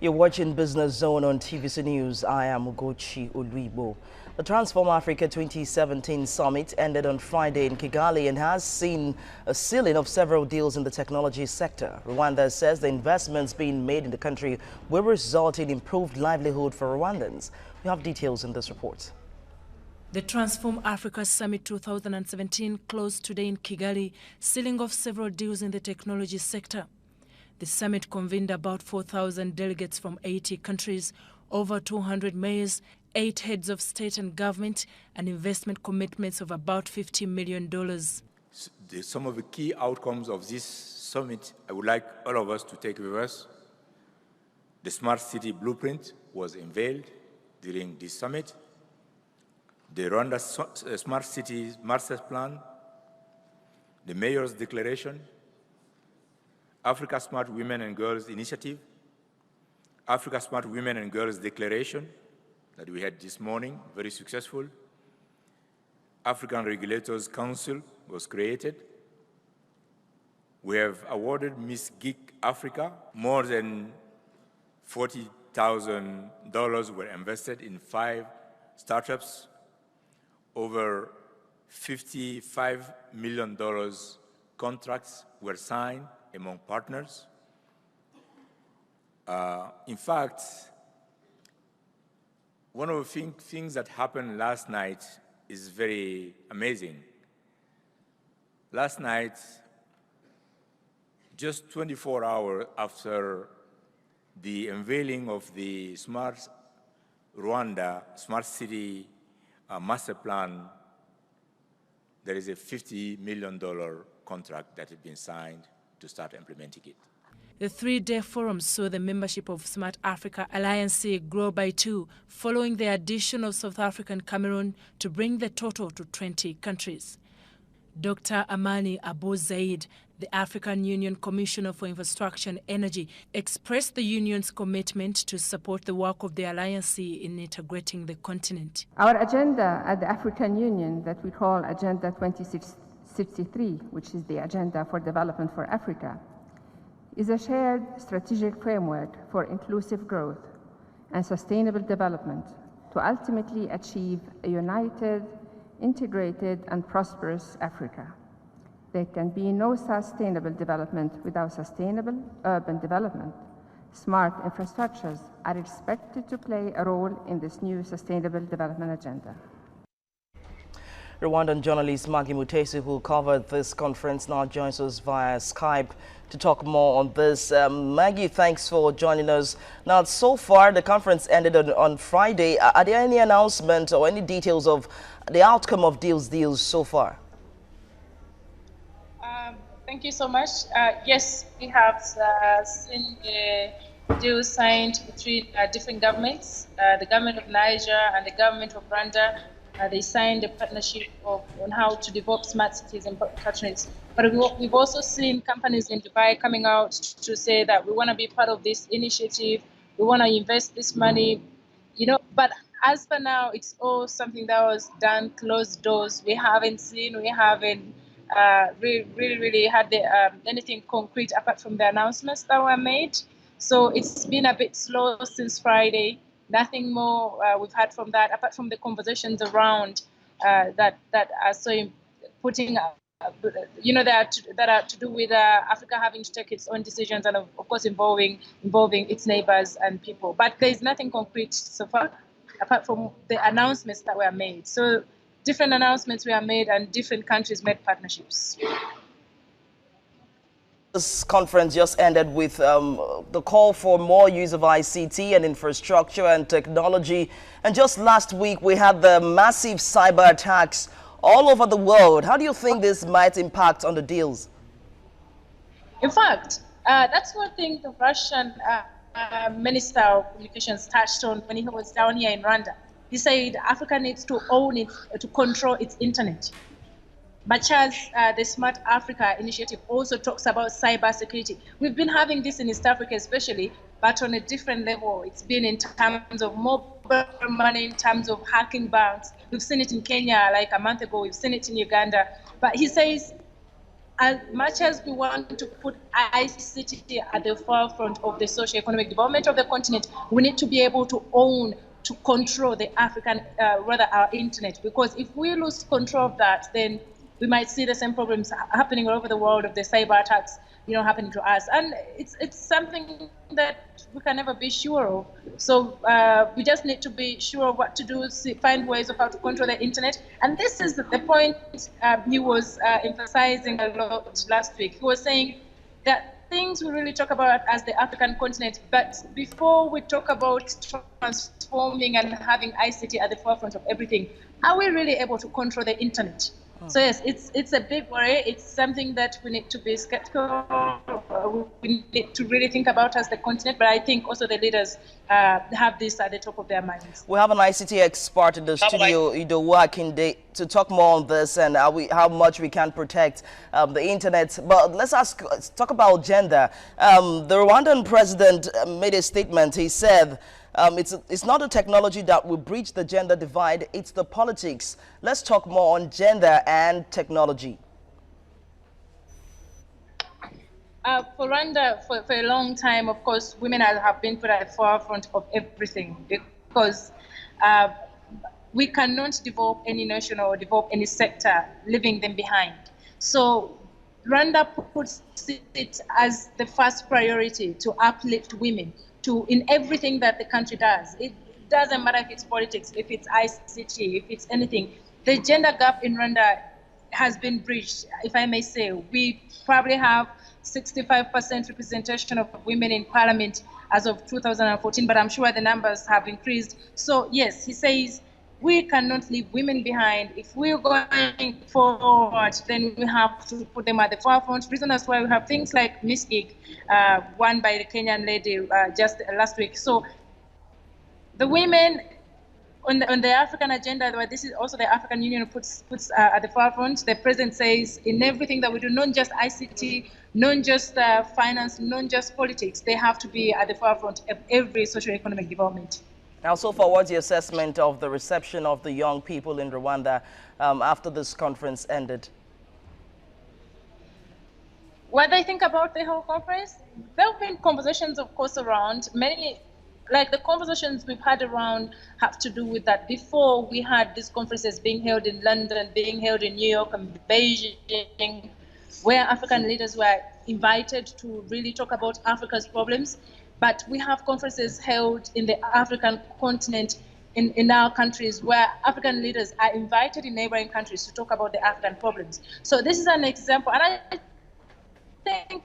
You're watching Business Zone on TVC News. I am Ugochi Oluigbo. The Transform Africa 2017 summit ended on Friday in Kigali and has seen a sealing of several deals in the technology sector. Rwanda says the investments being made in the country will result in improved livelihood for Rwandans. We have details in this report. The Transform Africa Summit 2017 closed today in Kigali, sealing off several deals in the technology sector. The summit convened about 4,000 delegates from 80 countries, over 200 mayors, 8 heads of state and government, and investment commitments of about $50 million. Some of the key outcomes of this summit, I would like all of us to take with us. The Smart City Blueprint was unveiled during this summit. The Rwanda Smart City Master Plan, the Mayor's Declaration, Africa Smart Women and Girls Initiative, Africa Smart Women and Girls Declaration that we had this morning, very successful. African Regulators Council was created. We have awarded Miss Geek Africa. More than $40,000 were invested in 5 startups. Over $55 million contracts were signed among partners. In fact, one of the things that happened last night is very amazing. Last night, just 24 hours after the unveiling of the Smart Rwanda Smart City Master Plan, there is a $50 million contract that has been signed to start implementing it. The 3-day forum saw the membership of Smart Africa Alliance grow by 2, following the addition of South Africa and Cameroon to bring the total to 20 countries. Dr. Amani Abu Zaid, the African Union Commissioner for Infrastructure and Energy, expressed the Union's commitment to support the work of the Alliance in integrating the continent. Our agenda at the African Union that we call Agenda 2063, which is the Agenda for Development for Africa, is a shared strategic framework for inclusive growth and sustainable development to ultimately achieve a united, integrated, and prosperous Africa. There can be no sustainable development without sustainable urban development. Smart infrastructures are expected to play a role in this new sustainable development agenda. Rwandan journalist Maggie Mutesi, who covered this conference, now joins us via Skype to talk more on this. Maggie, thanks for joining us. Now, so far, the conference ended on Friday. Are there any announcements or any details of the outcome of deals so far? Thank you so much. Yes, we have seen a deal signed between different governments, the government of Niger and the government of Rwanda. They signed a partnership on how to develop smart cities in both countries. But we've also seen companies in Dubai coming out to say that we want to be part of this initiative. We want to invest this money, But as for now, it's all something that was done closed doors. We haven't really had anything concrete apart from the announcements that were made. So it's been a bit slow since Friday. Nothing more we've had from that, apart from the conversations around that are so putting, that are to do with Africa having to take its own decisions and, of course, involving its neighbors and people. But there is nothing concrete so far, apart from the announcements that were made. So different announcements were made and different countries made partnerships. This conference just ended with the call for more use of ICT and infrastructure and technology. And just last week, we had the massive cyber attacks all over the world. How do you think this might impact on the deals? In fact, that's one thing the Russian Minister of Communications touched on when he was down here in Rwanda. He said Africa needs to own it, to control its internet. Much as the Smart Africa initiative also talks about cyber security. We've been having this in East Africa especially, but on a different level. It's been in terms of mobile money, in terms of hacking banks. We've seen it in Kenya like a month ago. We've seen it in Uganda. But he says as much as we want to put ICT at the forefront of the socio-economic development of the continent, we need to be able to own, to control the African, rather our internet. Because if we lose control of that, then we might see the same problems happening all over the world of the cyber attacks, happening to us. And it's something that we can never be sure of. So we just need to be sure of what to do, find ways of how to control the internet. And this is the point he was emphasizing a lot last week. He was saying that things we really talk about as the African continent, but before we talk about transforming and having ICT at the forefront of everything, are we really able to control the internet? So yes, it's a big worry. It's something that we need to be skeptical of. We need to really think about as the continent, but I think also the leaders have this at the top of their minds. We have an ICT expert in the studio, Ugochi Akinde, to talk more on this and how much we can protect the internet. But let's talk about gender. The Rwandan president made a statement. He said, it's not the technology that will breach the gender divide, it's the politics. Let's talk more on gender and technology. For Rwanda, for a long time, of course, women have been put at the forefront of everything because we cannot develop any nation or develop any sector leaving them behind. So Rwanda puts it as the first priority to uplift women in everything that the country does. It doesn't matter if it's politics, if it's ICT, if it's anything. The gender gap in Rwanda has been breached, if I may say. We probably have 65% representation of women in parliament as of 2014, but I'm sure the numbers have increased. So yes, he says we cannot leave women behind. If we're going forward, then we have to put them at the forefront. Reason that's why we have things like Miss Gig, won by the Kenyan lady just last week. So the women on the African agenda, where this is also the African Union puts at the forefront. The president says in everything that we do, not just ICT, not just finance, not just politics, they have to be at the forefront of every socio-economic development. Now, so far, what's the assessment of the reception of the young people in Rwanda after this conference ended? What I think about the whole conference, there have been conversations, of course, around many. Like the conversations we've had around have to do with that. Before we had these conferences being held in London, being held in New York and Beijing, where African leaders were invited to really talk about Africa's problems. But we have conferences held in the African continent, in our countries, where African leaders are invited in neighboring countries to talk about the African problems. So this is an example. And I think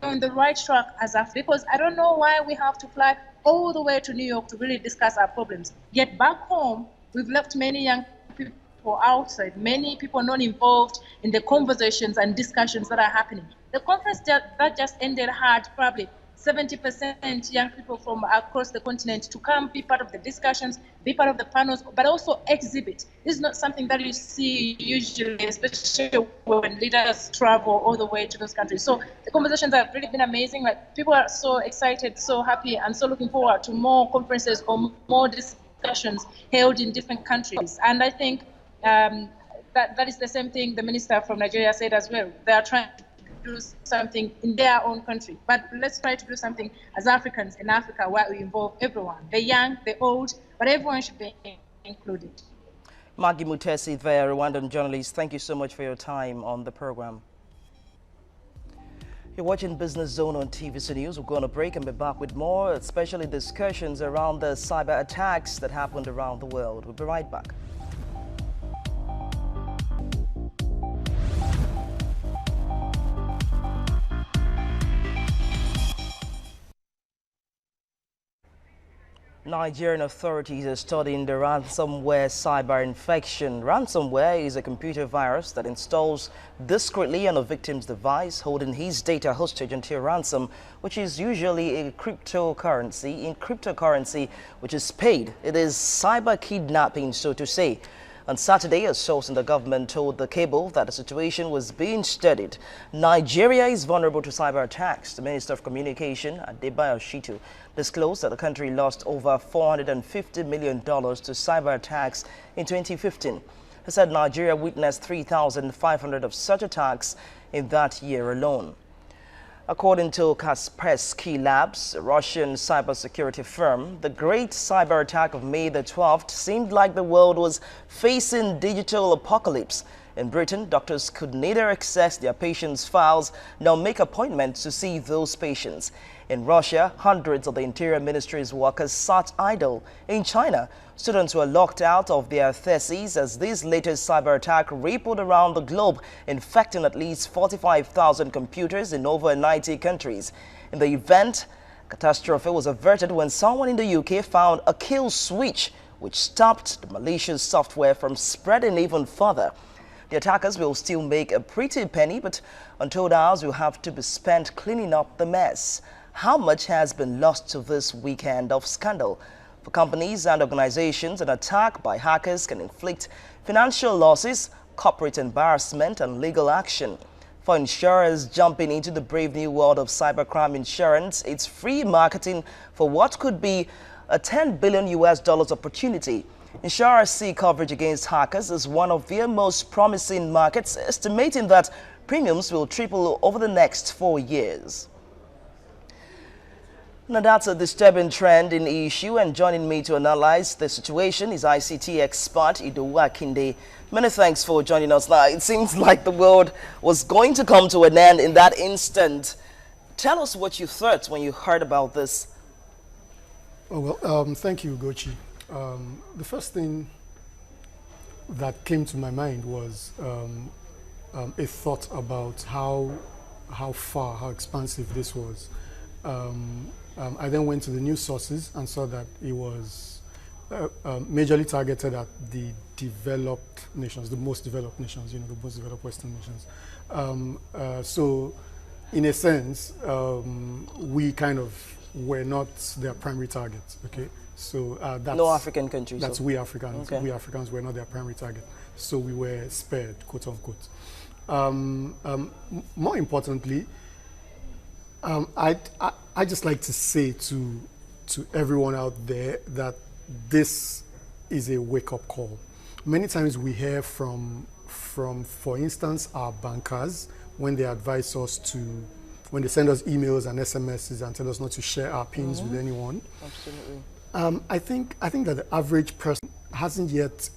on the right track as Africa, because I don't know why we have to fly all the way to New York to really discuss our problems. Yet back home, we've left many young people outside, many people not involved in the conversations and discussions that are happening. The conference that just ended had probably 70% young people from across the continent to come be part of the discussions, be part of the panels, but also exhibit. This is not something that you see usually, especially when leaders travel all the way to those countries. So the conversations have really been amazing. Like, people are so excited, so happy, and so looking forward to more conferences or more discussions held in different countries. And I think that is the same thing the minister from Nigeria said as well. They are trying to do something in their own country, but let's try to do something as Africans in Africa where we involve everyone, the young, the old, but everyone should be included. Maggie Mutesi there, Rwandan journalist, thank you so much for your time on the program. You're watching Business Zone on TVC News. We're going to break and be back with more, especially discussions around the cyber attacks that happened around the world. We'll be right back. Nigerian authorities are studying the ransomware cyber infection. Ransomware is a computer virus that installs discreetly on a victim's device, holding his data hostage until ransom, which is usually a cryptocurrency. In cryptocurrency, which is paid, it is cyber kidnapping, so to say. On Saturday, a source in the government told the Cable that the situation was being studied. Nigeria is vulnerable to cyber attacks. The Minister of Communication, Adebayo Shitu, disclosed that the country lost over $450 million to cyber attacks in 2015. He said Nigeria witnessed 3,500 of such attacks in that year alone. According to Kaspersky Labs, a Russian cybersecurity firm, the great cyber attack of May the 12th seemed like the world was facing digital apocalypse. In Britain, doctors could neither access their patients' files nor make appointments to see those patients. In Russia, hundreds of the Interior Ministry's workers sat idle. In China, students were locked out of their theses as this latest cyber attack rippled around the globe, infecting at least 45,000 computers in over 90 countries. In the event, catastrophe was averted when someone in the UK found a kill switch, which stopped the malicious software from spreading even further. The attackers will still make a pretty penny, but untold hours will have to be spent cleaning up the mess. How much has been lost to this weekend of scandal? For companies and organizations, an attack by hackers can inflict financial losses, corporate embarrassment, and legal action. For insurers jumping into the brave new world of cybercrime insurance, it's free marketing for what could be a $10 billion opportunity. Insurers see coverage against hackers as one of their most promising markets, estimating that premiums will triple over the next 4 years. Now that's a disturbing trend in the issue, and joining me to analyze the situation is ICT expert Ugochi. Many thanks for joining us now. It seems like the world was going to come to an end in that instant. Tell us what you thought when you heard about this. Oh, well, thank you, Ugochi. The first thing that came to my mind was a thought about how expansive this was. I then went to the news sources and saw that it was majorly targeted at the developed nations, the most developed nations, the most developed Western nations. So, in a sense, we kind of were not their primary targets, okay? So that's no African countries. That's we Africans. Okay. We Africans were not their primary target, so we were spared, quote unquote. More importantly, I just like to say to everyone out there that this is a wake-up call. Many times we hear from, for instance, our bankers when they advise us when they send us emails and SMSs and tell us not to share our pins with anyone. Absolutely. I think that the average person hasn't yet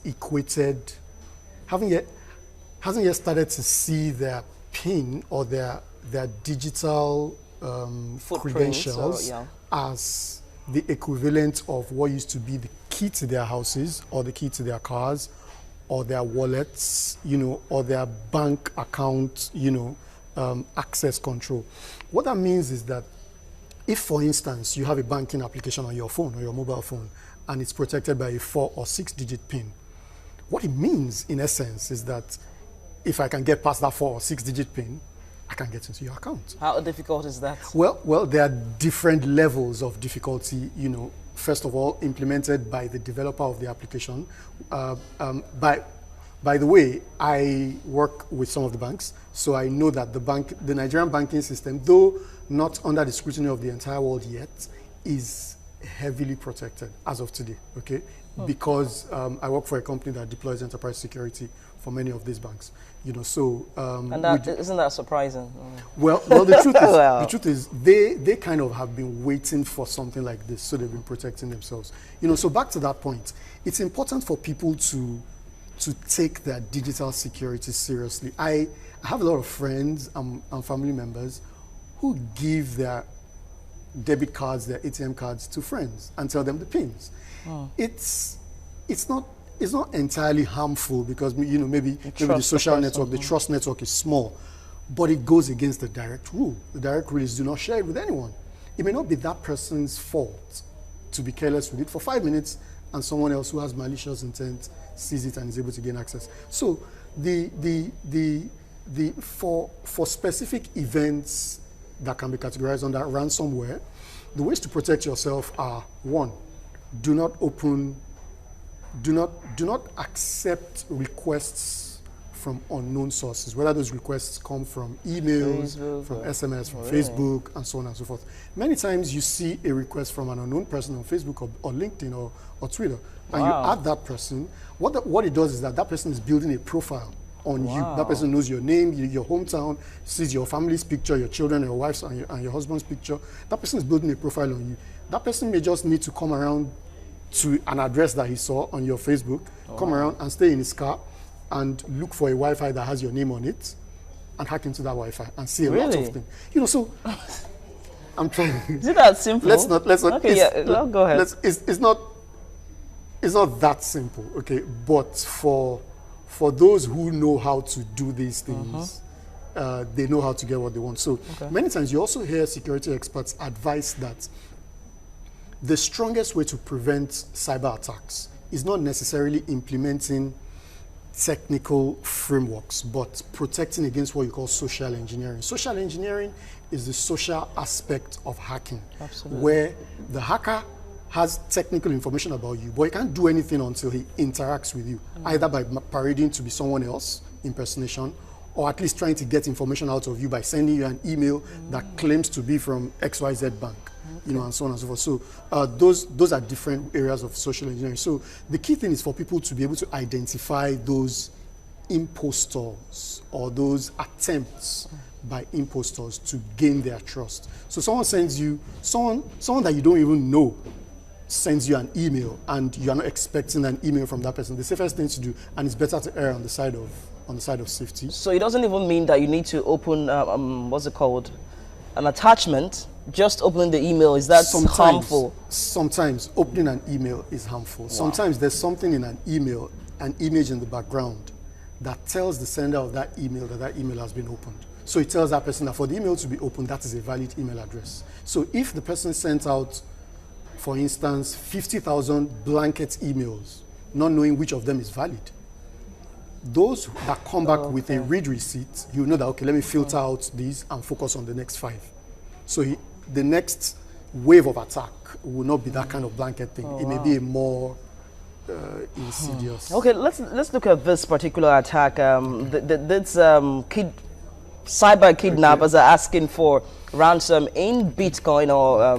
started to see their PIN or their digital credentials as the equivalent of what used to be the key to their houses or the key to their cars or their wallets, or their bank account, access control. What that means is that if, for instance, you have a banking application on your phone or your mobile phone and it's protected by a 4 or 6 digit PIN, what it means in essence is that if I can get past that 4 or 6 digit PIN, I can get into your account. How difficult is that? Well, there are different levels of difficulty, first of all, implemented by the developer of the application. By the way, I work with some of the banks, so I know that the Nigerian banking system, though not under the scrutiny of the entire world yet, is heavily protected as of today, okay? Because I work for a company that deploys enterprise security for many of these banks, so... and isn't that surprising? Well, the truth is they kind of have been waiting for something like this, so they've been protecting themselves. So back to that point, it's important for people to take their digital security seriously. I have a lot of friends and family members who give their debit cards, their ATM cards to friends and tell them the pins. It's not entirely harmful because maybe the social network, the trust network is small, but it goes against the direct rule. The direct rule is do not share it with anyone. It may not be that person's fault to be careless with it for 5 minutes and someone else who has malicious intent sees it and is able to gain access. So for specific events that can be categorized under ransomware, the ways to protect yourself are: 1, do not accept requests from unknown sources, whether those requests come from emails, from SMS, from Facebook, and so on and so forth. Many times you see a request from an unknown person on Facebook or LinkedIn or Twitter, and you add that person. What it does is that person is building a profile on you. That person knows your name, your hometown, sees your family's picture, your children, your wife's, and your husband's picture. That person is building a profile on you. That person may just need to come around to an address that he saw on your Facebook, come around and stay in his car and look for a Wi-Fi that has your name on it and hack into that Wi-Fi and see a lot of things. You know, so I'm trying. Is it that simple? Let's not. Okay, go ahead. It's not that simple, okay? But for those who know how to do these things, they know how to get what they want. So many times you also hear security experts advise that the strongest way to prevent cyber attacks is not necessarily implementing technical frameworks, but protecting against what you call social engineering. Social engineering is the social aspect of hacking, where the hacker has technical information about you, but he can't do anything until he interacts with you, either by parading to be someone else, impersonation, or at least trying to get information out of you by sending you an email that claims to be from XYZ bank, you know, and so on and so forth. So those are different areas of social engineering. So the key thing is for people to be able to identify those impostors or those attempts by impostors to gain their trust. So someone sends you, someone that you don't even know sends you an email and you're not expecting an email from that person. The safest thing to do, and it's better to err on the side of safety. So it doesn't even mean that you need to open, what's it called, an attachment. Just opening the email, is that harmful? Sometimes opening an email is harmful. Sometimes there's something in an email, an image in the background that tells the sender of that email has been opened. So it tells that person that for the email to be opened, that is a valid email address. So if the person sent out, for instance, 50,000 blanket emails, not knowing which of them is valid, those that come back with a read receipt, you know that, okay, let me filter out these and focus on the next 5. So the next wave of attack will not be that kind of blanket thing. It may be a more insidious. Okay, let's look at this particular attack. Cyber kidnappers are asking for ransom in Bitcoin or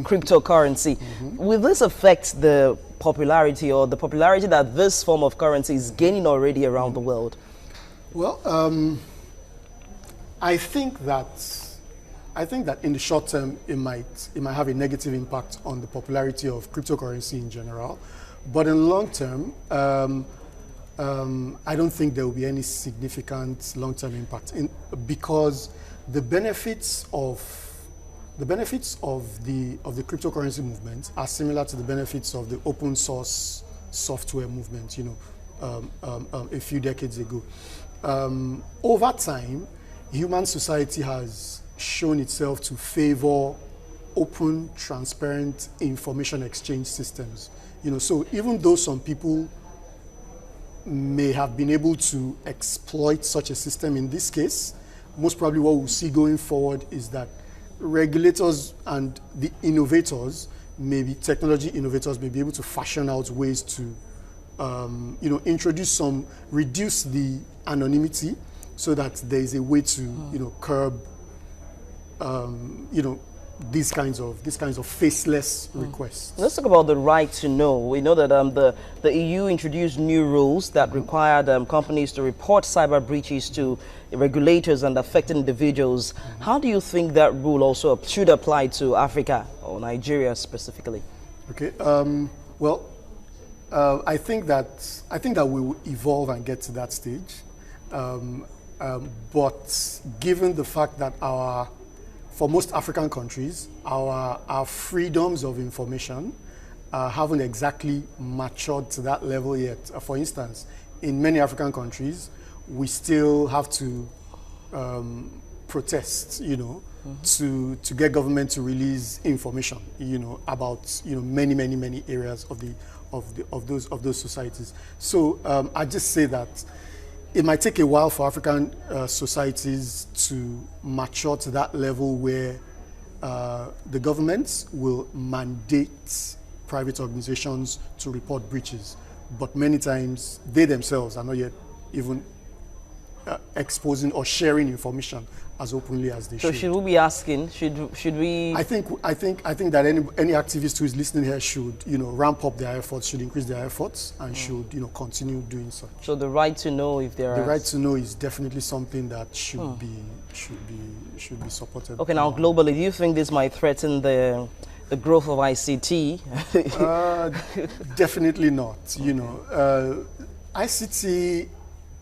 cryptocurrency. Will this affect the popularity that this form of currency is gaining already around the world? Well, I think that in the short term it might have a negative impact on the popularity of cryptocurrency in general, but in the long term, I don't think there will be any significant long-term impact because the benefits of the cryptocurrency movement are similar to the benefits of the open source software movement, you know, a few decades ago. Over time, human society has shown itself to favor open, transparent information exchange systems. You know, so even though some people may have been able to exploit such a system in this case, most probably what we'll see going forward is that regulators and the innovators, maybe technology innovators, may be able to fashion out ways to, you know, reduce the anonymity so that there is a way to, you know, curb, you know, these kinds of faceless requests. Let's talk about the right to know. We know that the EU introduced new rules that required companies to report cyber breaches to regulators and affected individuals. How do you think that rule also should apply to Africa or Nigeria specifically? Okay. Well, I think that we will evolve and get to that stage. But given the fact that for most African countries, our freedoms of information haven't exactly matured to that level yet. For instance, in many African countries, we still have to protest, you know, to get government to release information, you know, about, you know, many areas of those societies. So I just say that it might take a while for African societies to mature to that level where the governments will mandate private organizations to report breaches. But many times they themselves are not yet even exposing or sharing information as openly as they should. So should we be asking? Should we? I think that any activist who is listening here should, ramp up their efforts, should increase their efforts, and should, continue doing such. So the right to know if there are. The right to know is definitely something that should be supported. Okay, now globally, do you think this might threaten the growth of ICT? Definitely not. ICT,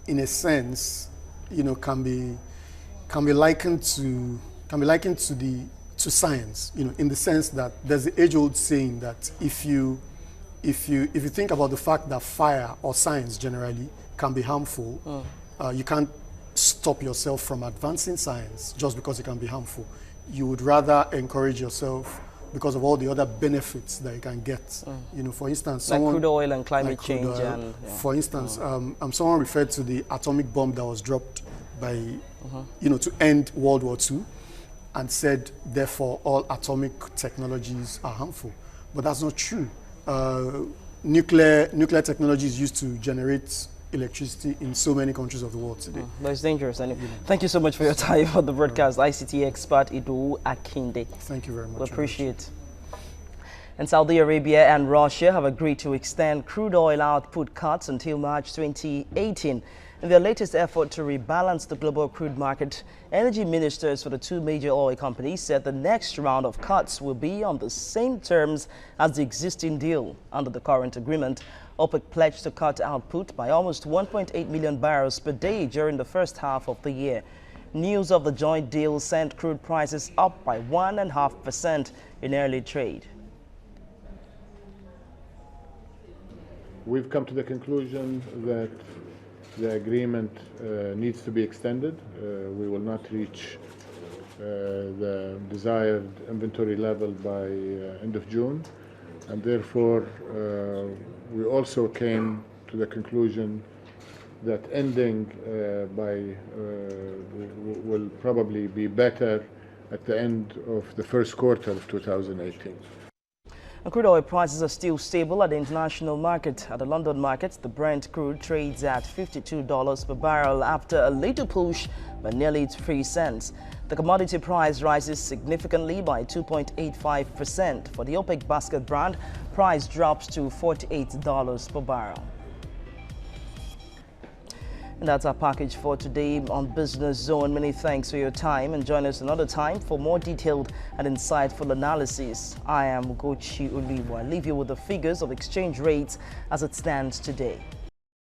in a sense, can be likened to science. In the sense that there's the age-old saying that if you think about the fact that fire or science generally can be harmful, you can't stop yourself from advancing science just because it can be harmful. You would rather encourage yourself because of all the other benefits that you can get. For instance, like crude oil and climate change. For instance, someone referred to the atomic bomb that was dropped by, to end World War II, and said, therefore, all atomic technologies are harmful. But that's not true. Nuclear technology is used to generate electricity in so many countries of the world today. But it's dangerous. Thank you so much for your time for the broadcast. ICT expert Idowu Akinde. Thank you very much. We appreciate it. And Saudi Arabia and Russia have agreed to extend crude oil output cuts until March 2018. In their latest effort to rebalance the global crude market, energy ministers for the two major oil companies said the next round of cuts will be on the same terms as the existing deal. Under the current agreement, OPEC pledged to cut output by almost 1.8 million barrels per day during the first half of the year. News of the joint deal sent crude prices up by 1.5% in early trade. We've come to the conclusion that the agreement needs to be extended. We will not reach the desired inventory level by end of June, and therefore we also came to the conclusion that ending will probably be better at the end of the first quarter of 2018. And crude oil prices are still stable at the international market. At the London market, the Brent crude trades at $52 per barrel after a little push by nearly 3 cents. The commodity price rises significantly by 2.85%. For the OPEC basket brand, price drops to $48 per barrel. And that's our package for today on Business Zone. Many thanks for your time, and join us another time for more detailed and insightful analysis. I am Ugochi Oluigbo. I leave you with the figures of exchange rates as it stands today.